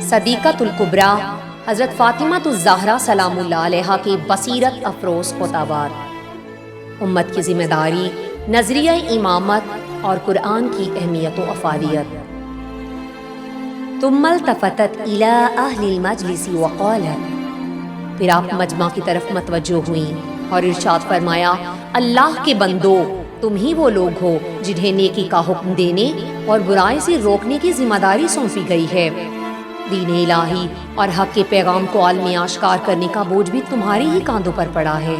صدیقۃ الکبریٰ حضرت فاطمہ الزہرا سلام اللہ علیہا کی بصیرت افروز خطابات، امت کی ذمہ داری، نظریہ امامت اور قرآن کی اہمیت و افادیت۔ ثم التفتت الی اہل المجلس وقالت، پھر آپ مجمع کی طرف متوجہ ہوئیں اور ارشاد فرمایا، اللہ کے بندو، تم ہی وہ لوگ ہو جنہیں نیکی کا حکم دینے اور برائی سے روکنے کی ذمہ داری سونپی گئی ہے۔ دین الہی اور حق کے پیغام کو عالمی آشکار کرنے کا بوجھ بھی تمہاری ہی کاندھوں پر پڑا ہے۔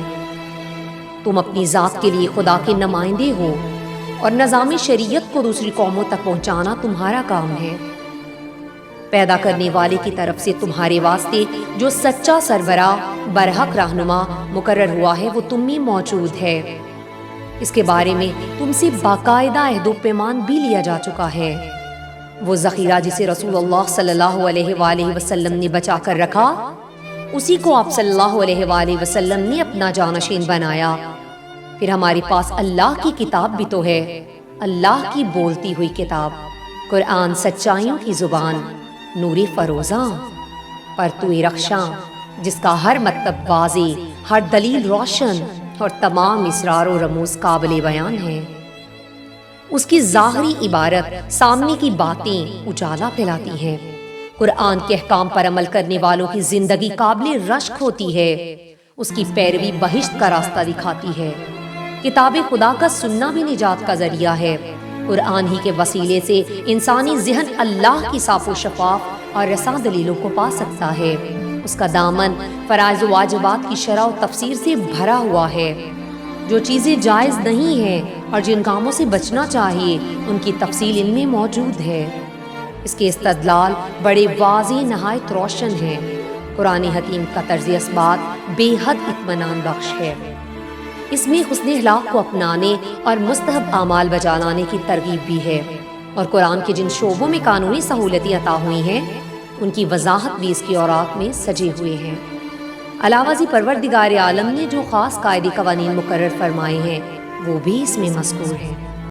تم اپنی ذات کے لیے خدا کے نمائندے ہو اور نظام شریعت کو دوسری قوموں تک پہنچانا تمہارا کام ہے۔ پیدا کرنے والے کی طرف سے تمہارے واسطے جو سچا سربراہ برحق رہنما مقرر ہوا ہے وہ تم میں موجود ہے۔ اس کے بارے میں تم سے باقاعدہ عہد و پیمان بھی لیا جا چکا ہے۔ وہ ذخیرہ جسے رسول اللہ صلی اللہ علیہ وآلہ وسلم نے بچا کر رکھا، اسی کو آپ صلی اللہ علیہ وآلہ وسلم نے اپنا جانشین بنایا۔ پھر ہمارے پاس اللہ کی کتاب بھی تو ہے، اللہ کی بولتی ہوئی کتاب، قرآن سچائیوں کی زبان، نور فروزاں، پرتوئے رخشاں، جس کا ہر مطلب واضح، ہر دلیل روشن اور تمام اسرار و رموز قابل بیان ہے۔ اس کی ظاہری عبارت سامنے کی باتیں اجالا پھیلاتی ہیں، قرآن کے احکام پر عمل کرنے والوں کی زندگی قابل رشک ہوتی ہے، اس کی پیروی بہشت کا راستہ دکھاتی ہے۔ کتاب خدا کا سننا بھی نجات کا ذریعہ ہے۔ قرآن ہی کے وسیلے سے انسانی ذہن اللہ کی صاف و شفاف اور رساں دلیلوں کو پا سکتا ہے۔ اس کا دامن فرائض و واجبات کی شرح و تفسیر سے بھرا ہوا ہے۔ جو چیزیں جائز نہیں ہیں اور جن کاموں سے بچنا چاہیے ان کی تفصیل ان میں موجود ہے۔ اس کے استدلال بڑے واضح نہایت روشن ہیں۔ قرآن حکیم کا طرز اثبات بے حد اطمینان بخش ہے۔ اس میں حسن اخلاق کو اپنانے اور مستحب اعمال بجا لانے کی ترغیب بھی ہے، اور قرآن کے جن شعبوں میں قانونی سہولتیں عطا ہوئی ہیں ان کی وضاحت بھی اس کی اوراق میں سجے ہوئے ہیں۔ علاوہ ازیں پروردگار عالم نے جو خاص قاعدے قوانین مقرر فرمائے ہیں وہ بھی اس میں مذکور ہیں۔